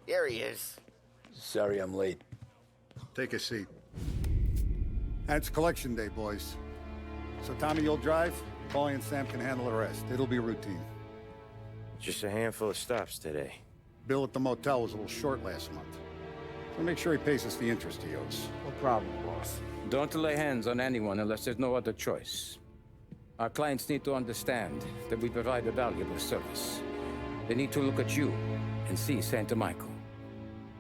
Here he is. Sorry I'm late. Take a seat. And it's collection day, boys. So Tommy, you'll drive. Paulie and Sam can handle the rest. It'll be routine. Just a handful of stops today. Bill at the motel was a little short last month. So make sure he pays us the interest he owes. No problem, boss. Don't lay hands on anyone unless there's no other choice. Our clients need to understand that we provide a valuable service. They need to look at you and see Santa Michael.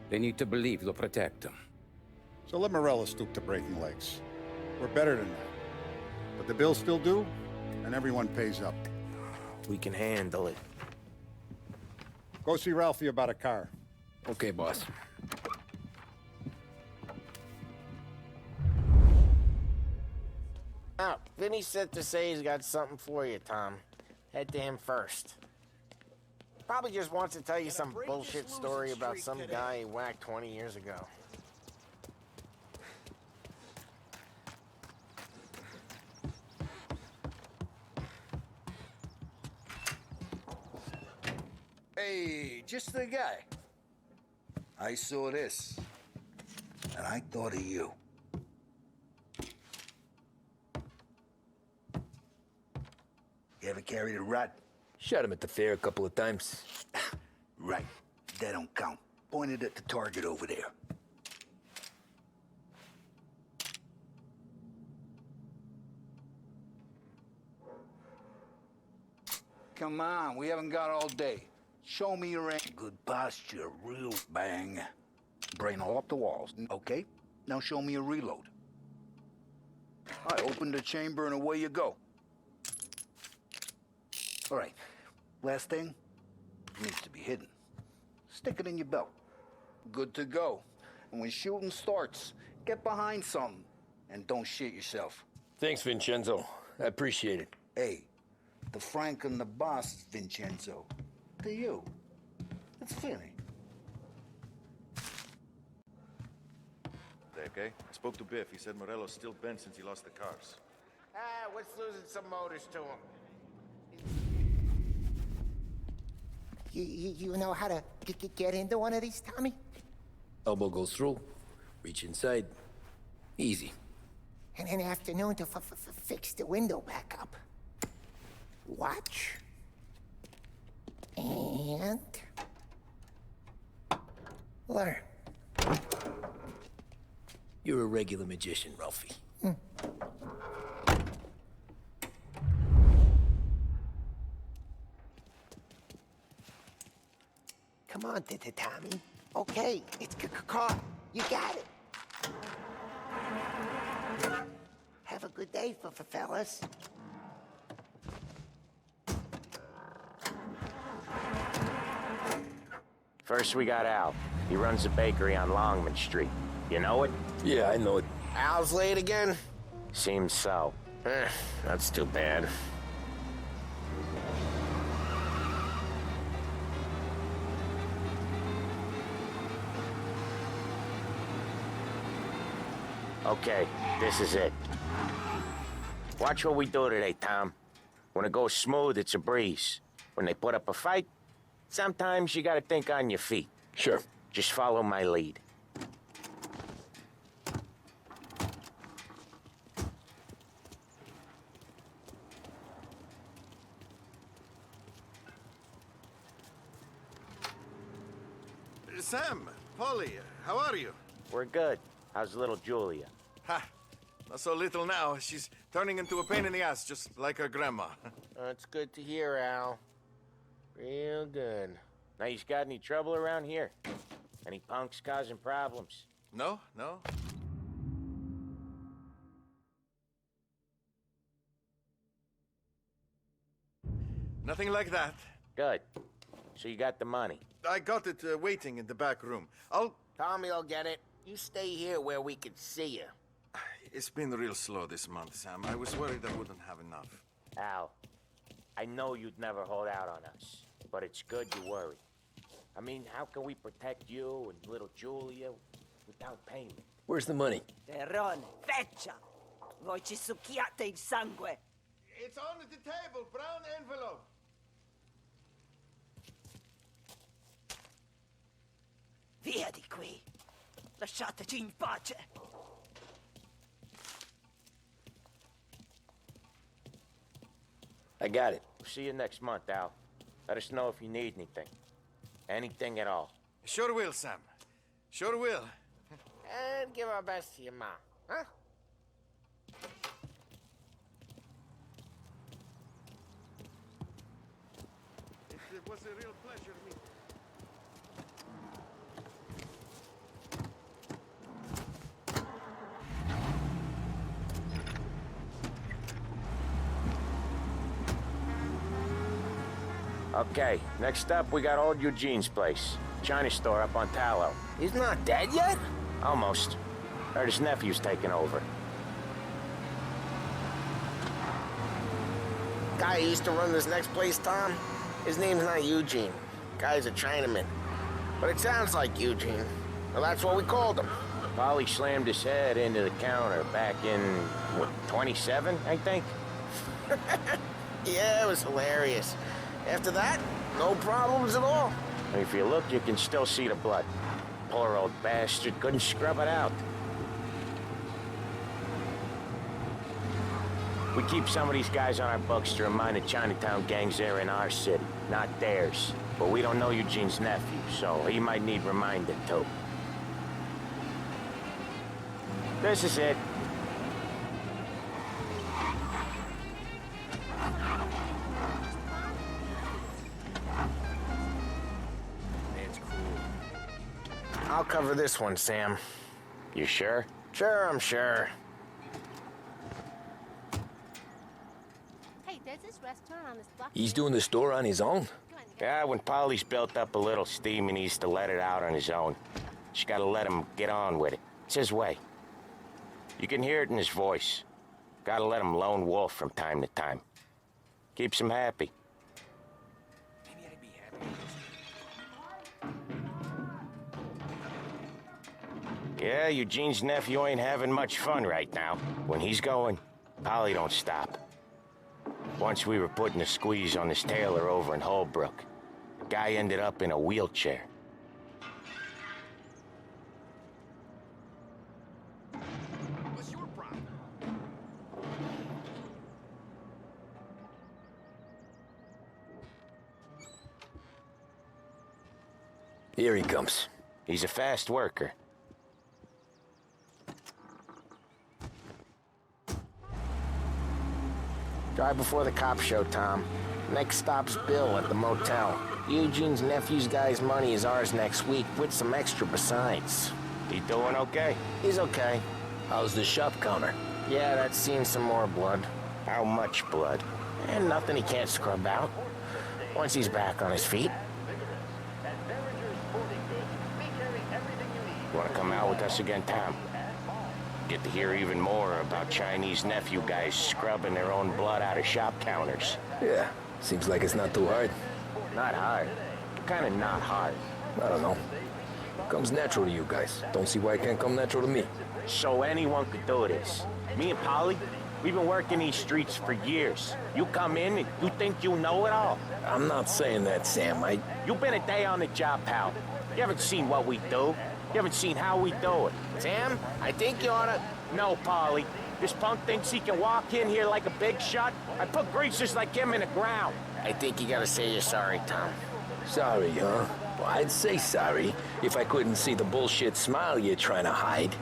They need to believe you'll protect them. So let Morella stoop to breaking legs. We're better than that. But the bill's still due, and everyone pays up. We can handle it. Go see Ralphie about a car. Okay, boss. Now, Vinny said to say he's got something for you, Tom. Head to him first. Probably just wants to tell you some bullshit story about some guy he whacked 20 years ago. Hey, just the guy. I saw this, and I thought of you. You ever carried a rat? Shot him at the fair a couple of times. Right. That don't count. Pointed at the target over there. Come on, we haven't got all day. Show me your aim. Good posture, real bang. Brain all up the walls. Okay, now show me a reload. I open the chamber and away you go. All right, last thing, needs to be hidden. Stick it in your belt. Good to go. And when shooting starts, get behind something and don't shit yourself. Thanks, Vincenzo. I appreciate it. Hey, the Frank and the boss, Vincenzo. To you. It's Vinny. Okay? I spoke to Biff. He said Morello's still bent since he lost the cars. What's losing some motors to him? You know how to get into one of these, Tommy? Elbow goes through. Reach inside. Easy. And an afternoon to fix the window back up. Watch. And... learn. You're a regular magician, Ralphie. Come on, Tommy. Okay, it's caught. You got it. Have a good day, fellas. First, we got Al. He runs a bakery on Longman Street. You know it? Yeah, I know it. Al's late again? Seems so. That's too bad. Okay, this is it. Watch what we do today, Tom. When it goes smooth, it's a breeze. When they put up a fight, sometimes you gotta think on your feet. Sure. Just follow my lead. Sam, Polly, how are you? We're good. How's little Julia? Ha! Not so little now. She's turning into a pain in the ass, just like her grandma. That's good to hear, Al. Real good. Now, you got any trouble around here? Any punks causing problems? No, no. Nothing like that. Good. So you got the money. I got it waiting in the back room. Tommy will get it. You stay here where we can see you. It's been real slow this month, Sam. I was worried I wouldn't have enough. Al, I know you'd never hold out on us, but it's good you worry. I mean, how can we protect you and little Julia without payment? Where's the money? Terrone, feccia! Voi ci succhiate il sangue! It's on the table, brown envelope. Via di qui. Lasciateci in pace. I got it. See you next month, Al. Let us know if you need anything. Anything at all. Sure will, Sam. Sure will. And give our best to your mom, huh? It was a real pleasure to meet you. Okay, next up, we got old Eugene's place. China store up on Tallow. He's not dead yet? Almost. Heard his nephew's taking over. Guy who used to run this next place, Tom? His name's not Eugene. Guy's a Chinaman. But it sounds like Eugene. Well, that's what we called him. Polly slammed his head into the counter back in, what, 27, I think? Yeah, it was hilarious. After that, no problems at all. If you look, you can still see the blood. Poor old bastard couldn't scrub it out. We keep some of these guys on our books to remind the Chinatown gangs they're in our city, not theirs. But we don't know Eugene's nephew, so he might need reminding too. This is it. I'll cover this one, Sam. You sure? Sure, I'm sure. Hey, there's this restaurant on this block. He's doing the store on his own? Yeah, when Polly's built up a little steam, he needs to let it out on his own. Just gotta let him get on with it. It's his way. You can hear it in his voice. Gotta let him lone wolf from time to time. Keeps him happy. Maybe I'd be happy. Yeah, Eugene's nephew ain't having much fun right now. When he's going, Polly don't stop. Once we were putting a squeeze on this tailor over in Holbrook. The guy ended up in a wheelchair. What's your problem? Here he comes. He's a fast worker. Drive before the cops show, Tom. Next stop's Bill at the motel. Eugene's nephew's guy's money is ours next week, with some extra besides. He doing okay? He's okay. How's the shop counter? Yeah, that's seen some more blood. How much blood? And nothing he can't scrub out. Once he's back on his feet. Wanna come out with us again, Tom? Get to hear even more about Chinese nephew guys scrubbing their own blood out of shop counters. Yeah, seems like it's not too hard. Not hard. Kinda not hard. I don't know. Comes natural to you guys. Don't see why it can't come natural to me. So anyone could do this. Me and Polly, we've been working these streets for years. You come in and you think you know it all. I'm not saying that, Sam. You've been a day on the job, pal. You haven't seen what we do. You haven't seen how we do it. Sam, I think you oughta... No, Polly. This punk thinks he can walk in here like a big shot. I put greasers like him in the ground. I think you gotta say you're sorry, Tom. Sorry, huh? Well, I'd say sorry if I couldn't see the bullshit smile you're trying to hide.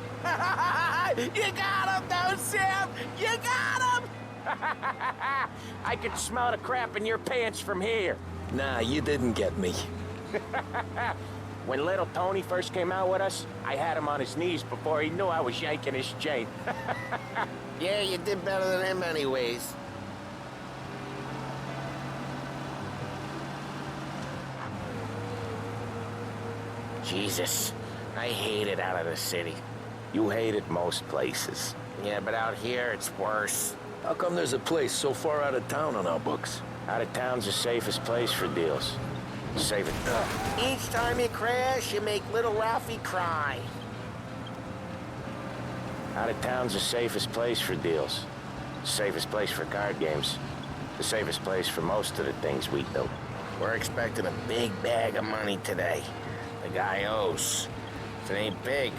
You got him, though, Sam! You got him! I could smell the crap in your pants from here. Nah, you didn't get me. When little Tony first came out with us, I had him on his knees before he knew I was yanking his chain. Yeah, you did better than him anyways. Jesus, I hate it out of the city. You hate it most places. Yeah, but out here, it's worse. How come there's a place so far out of town on our books? Out of town's the safest place for deals. Save it. Each time you crash, you make little Ralphie cry. Out of town's the safest place for deals. The safest place for card games. The safest place for most of the things we do. We're expecting a big bag of money today. The guy owes. If it ain't big,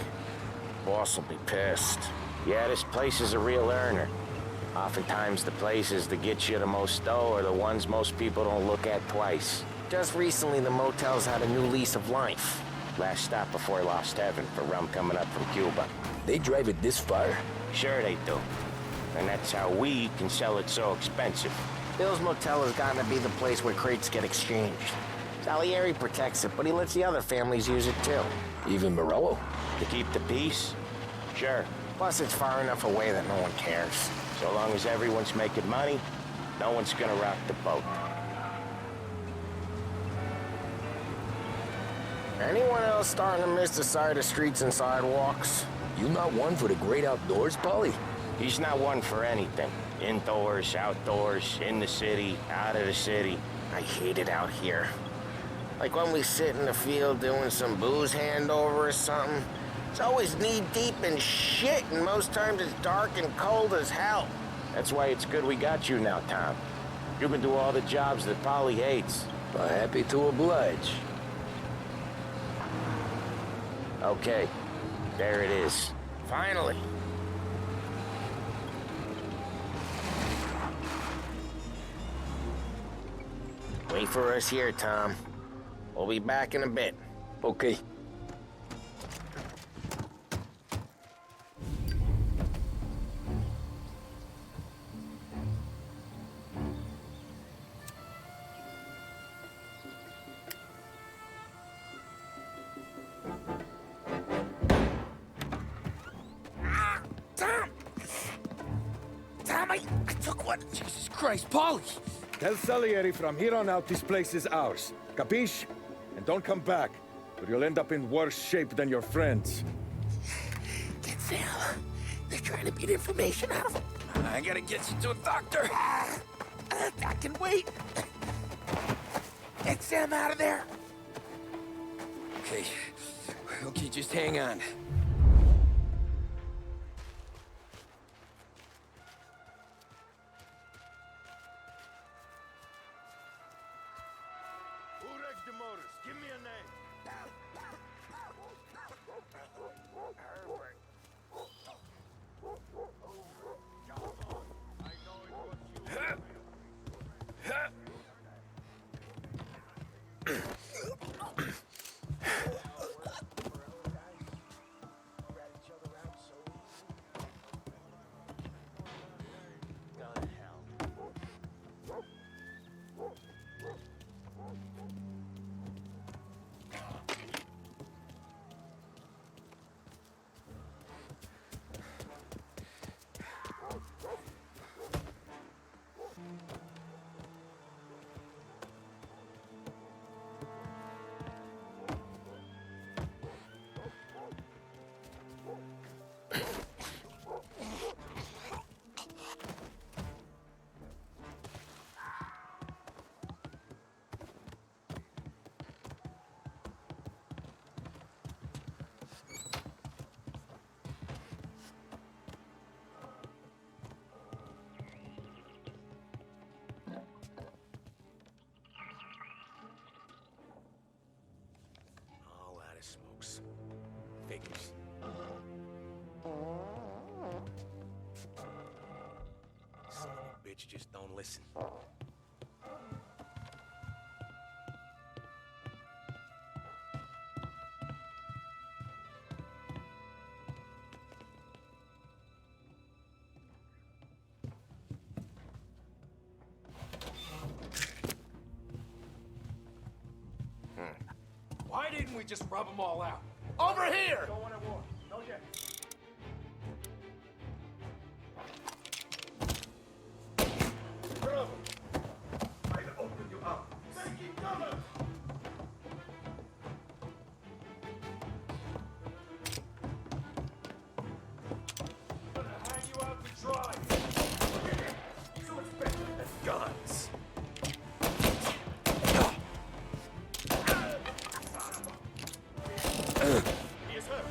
boss will be pissed. Yeah, this place is a real earner. Oftentimes the places that get you the most dough are the ones most people don't look at twice. Just recently, the motel's had a new lease of life. Last stop before Lost Heaven for rum coming up from Cuba. They drive it this far? Sure they do. And that's how we can sell it so expensive. Bill's Motel has gotten to be the place where crates get exchanged. Salieri protects it, but he lets the other families use it too. Even Morello? To keep the peace? Sure. Plus, it's far enough away that no one cares. So long as everyone's making money, no one's gonna rock the boat. Anyone else starting to miss the side of streets and sidewalks? You not one for the great outdoors, Polly? He's not one for anything. Indoors, outdoors, in the city, out of the city. I hate it out here. Like when we sit in the field doing some booze handover or something. It's always knee-deep in shit, and most times it's dark and cold as hell. That's why it's good we got you now, Tom. You can do all the jobs that Polly hates. Happy to oblige. Okay, there it is. Finally. Wait for us here, Tom. We'll be back in a bit. Okay. I took one. Jesus Christ, Polly! Tell Salieri from here on out this place is ours. Capiche? And don't come back, or you'll end up in worse shape than your friends. Get Sam. They're trying to beat information out of him. I gotta get you to a doctor. I can wait. Get Sam out of there. Okay, just hang on. Give me a name. Smokes. Figures. Son of a bitch just don't listen. Why didn't we just rub them all out? Over here! Don't want to war. No yet. Bravo! I'll open you up. Keep coming! I'm gonna hang you out to dry. So it's better than guns. He is hurt.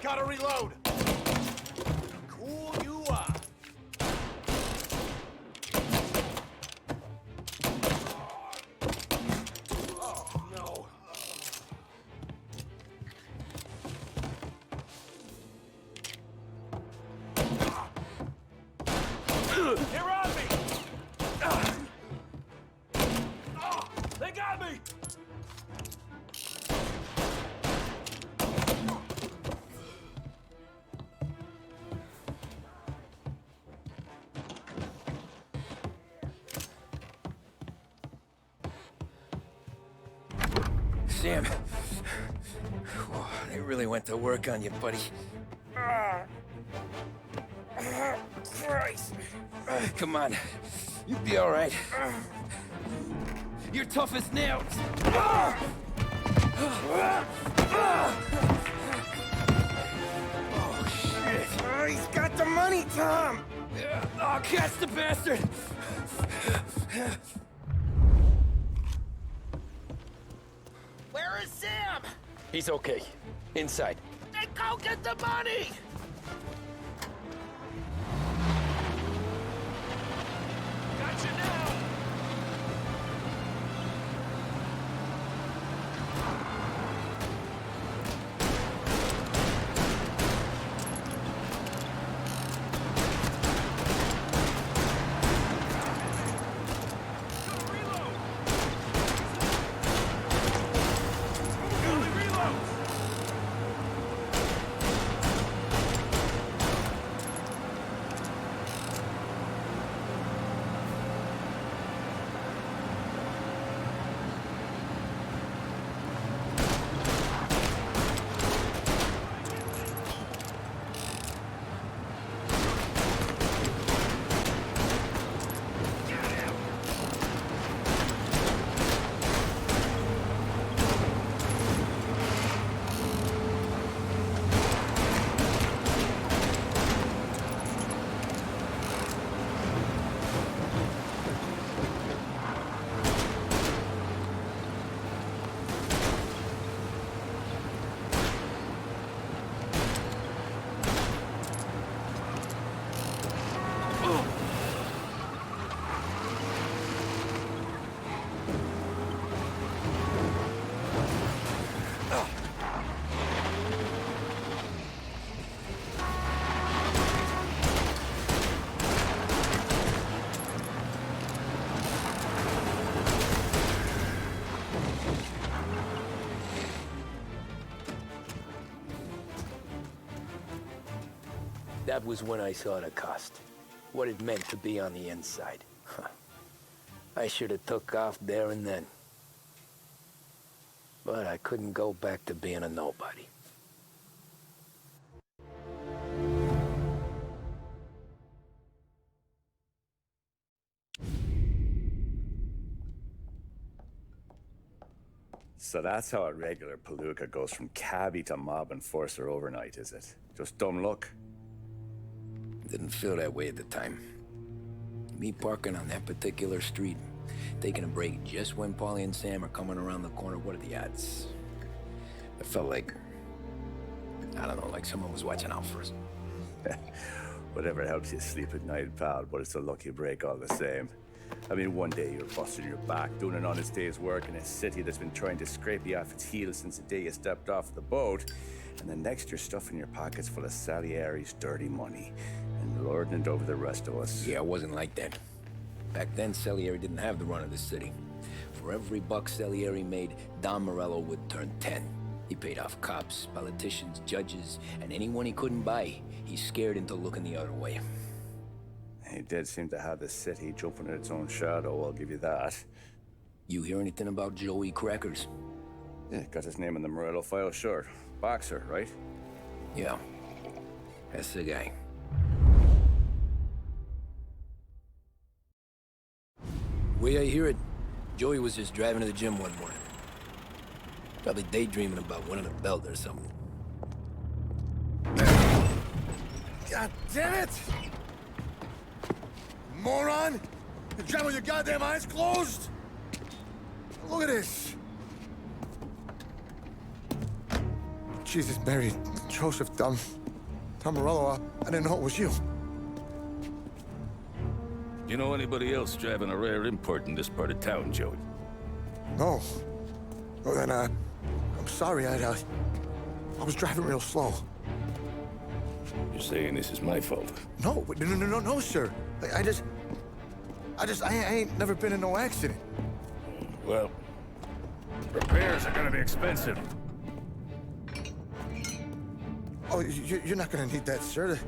Gotta reload. Cool you are. Oh, no. They're on me! Oh, they got me! Sam. Whoa, they really went to work on you, buddy. Christ. Come on. You'll be all right. You're tough as nails. Oh, shit. Oh, he's got the money, Tom! Oh, catch the bastard! Where is Sam? He's okay. Inside. Then go get the money! Got you now! That was when I saw the cost. What it meant to be on the inside. Huh. I should have took off there and then. But I couldn't go back to being a nobody. So that's how a regular palooka goes from cabbie to mob enforcer overnight, is it? Just dumb luck? Didn't feel that way at the time. Me parking on that particular street, taking a break just when Paulie and Sam are coming around the corner, what are the odds? I felt like, I don't know, like someone was watching out for us. Whatever helps you sleep at night, pal, but it's a lucky break all the same. I mean, one day you're busting your back, doing an honest day's work in a city that's been trying to scrape you off its heels since the day you stepped off the boat, and the next you're stuffing your pockets full of Salieri's dirty money and lording it over the rest of us. Yeah, it wasn't like that. Back then, Salieri didn't have the run of the city. For every buck Salieri made, Don Morello would turn 10. He paid off cops, politicians, judges, and anyone he couldn't buy, he scared into looking the other way. He did seem to have the city jumping at its own shadow, I'll give you that. You hear anything about Joey Crackers? Yeah, got his name in the Morello file, sure. Boxer, right? Yeah, that's the guy. Way I hear it, Joey was just driving to the gym one morning. Probably daydreaming about winning a belt or something. God damn it! Moron! You drive with your goddamn eyes closed? Look at this! Jesus, Mary, Joseph, Tom Morello, I didn't know it was you. You know anybody else driving a rare import in this part of town, Joey? No. Well, then, I'm sorry, I was driving real slow. You're saying this is my fault? No, sir. I ain't never been in no accident. Well, repairs are gonna be expensive. Oh, you're not gonna need that, sir. The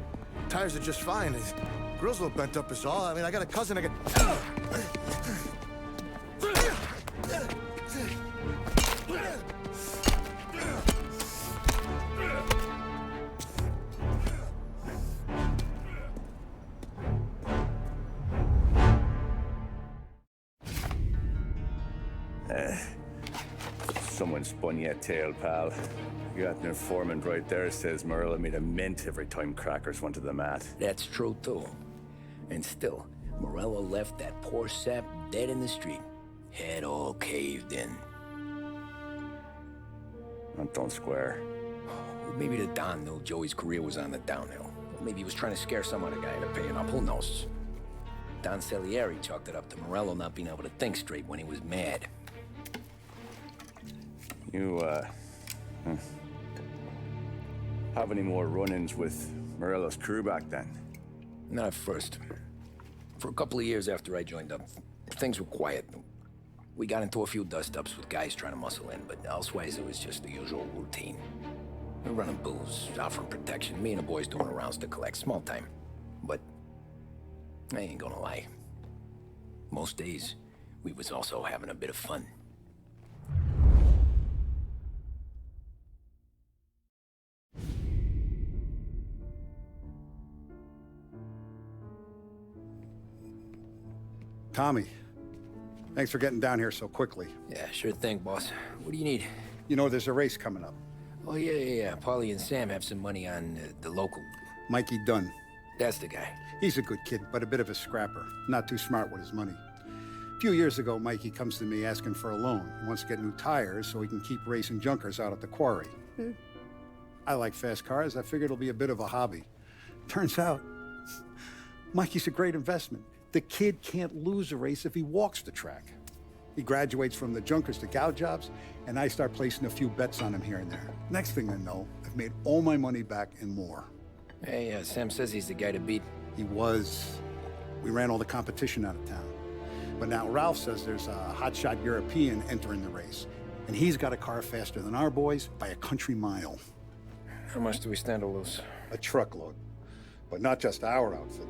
tires are just fine. His grill's a little bent up is all. I mean, I got a cousin I Someone spun you a tail, pal. You got an informant right there says Morello made a mint every time crackers went to the mat. That's true, too. And still, Morello left that poor sap dead in the street. Head all caved in. That don't square. Well, maybe the Don knew Joey's career was on the downhill. Or maybe he was trying to scare some other guy into paying up. Who knows? Don Salieri chalked it up to Morello not being able to think straight when he was mad. You, have any more run-ins with Morello's crew back then? Not at first. For a couple of years after I joined up, things were quiet. We got into a few dust-ups with guys trying to muscle in, but elsewise it was just the usual routine. We were running booze, offering protection, me and the boys doing rounds to collect, small time. But I ain't gonna lie. Most days, we was also having a bit of fun. Tommy, thanks for getting down here so quickly. Yeah, sure thing, boss. What do you need? You know there's a race coming up. Oh, yeah. Paulie and Sam have some money on the local. Mikey Dunn. That's the guy. He's a good kid, but a bit of a scrapper. Not too smart with his money. A few years ago, Mikey comes to me asking for a loan. He wants to get new tires so he can keep racing junkers out at the quarry. I like fast cars. I figured it'll be a bit of a hobby. Turns out, Mikey's a great investment. The kid can't lose a race if he walks the track. He graduates from the junkers to gout jobs, and I start placing a few bets on him here and there. Next thing I know, I've made all my money back and more. Hey, Sam says he's the guy to beat. He was. We ran all the competition out of town. But now Ralph says there's a hotshot European entering the race, and he's got a car faster than our boys by a country mile. How much do we stand to lose? A truckload. But not just our outfit.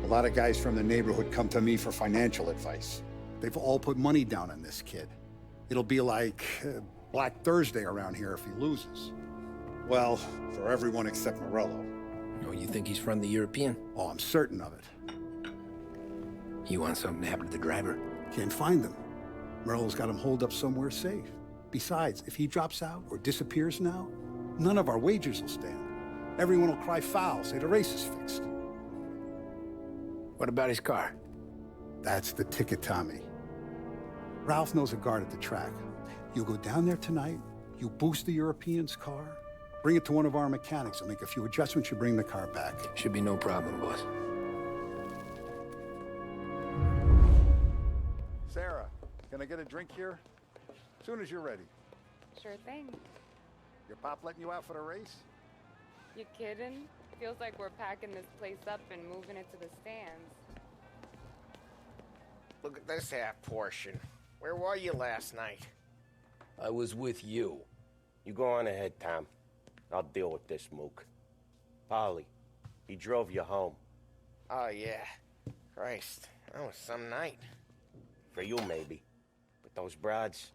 A lot of guys from the neighborhood come to me for financial advice. They've all put money down on this kid. It'll be like Black Thursday around here if he loses. Well, for everyone except Morello. Oh, you think he's from the European? Oh, I'm certain of it. You want something to happen to the driver? Can't find him. Morello's got him holed up somewhere safe. Besides, if he drops out or disappears now, none of our wagers will stand. Everyone will cry foul, say the race is fixed. What about his car? That's the ticket, Tommy. Ralph knows a guard at the track. You go down there tonight, you boost the European's car, bring it to one of our mechanics, and make a few adjustments, you bring the car back. Should be no problem, boss. Sarah, can I get a drink here? As soon as you're ready. Sure thing. Your pop letting you out for the race? You kidding? Feels like we're packing this place up and moving it to the stands. Look at this half portion. Where were you last night? I was with you. You go on ahead, Tom. I'll deal with this mook. Polly, he drove you home. Oh, yeah. Christ, that was some night. For you, maybe. But those broads,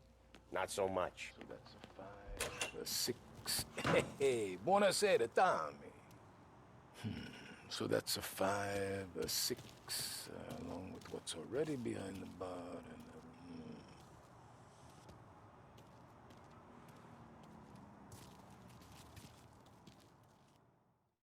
not so much. So that's a 5, a 6. Hey, buonasera, Tommy. So that's a 5, a 6, along with what's already behind the bar, and